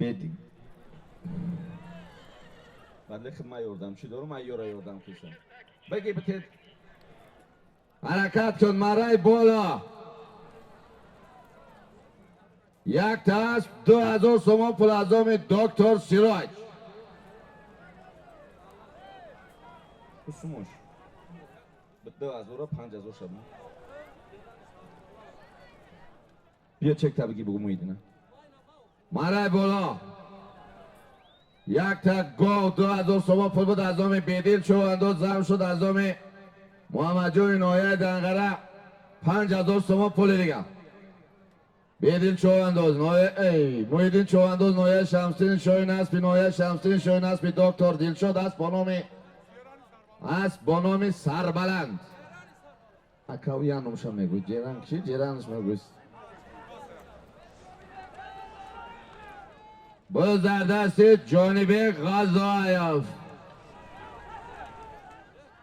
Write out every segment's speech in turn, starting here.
بدیم. بعد خدمت یاردمچی دارم، من یارا یاردم کشم. بگی بتید حرکت کن مرای بالا. یک تاسب 2000 سوم پول از آن دکتر سیراج. بسموش به 2000 و 5000 شد. بیا چک تا بگی بگو میدونم. مرای بالا. یک تا گو 2000 سوم پول بود از آن بیدیل شو انداز زم شد از آن محمد جوی نایه دنگره 5000 سوم پول دیگه. بیدین چوانداز نایه ای مویدین چوانداز نایه شمسین شوی نسبی نایه شمسین شوی نسبی دکتر دلشاد است با نام سربلند. اکاوی انومشا میگوی جیران چی جیرانش میگوی باز در دست جانبی غذایف.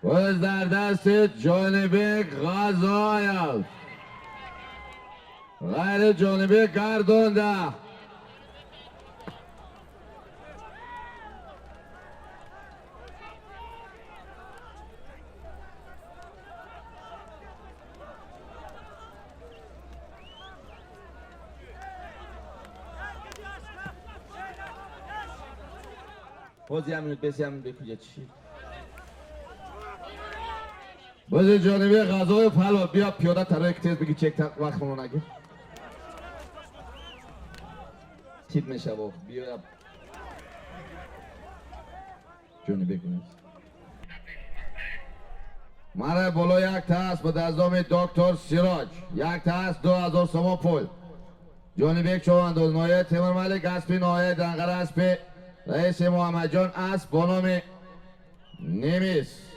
باز در دست جانبی غذایف غیر جانبی گردونده. بازی هم minut بسی هم بکویه چی بازی جانبی غذای پلو. بیا پیاده ترک تیز بگی چک تک وقت منو نگیر تیپ میشه با بیا جانبی کنید. مرا بالا یک تاس به دستام دکتر سیراج. یک تاس 2000 سوم پول. جانبی چوانداز نایه تیمور ملک اسبی نایه دنگر اسبی رئیس محمد جان اسب با نام نیمیس.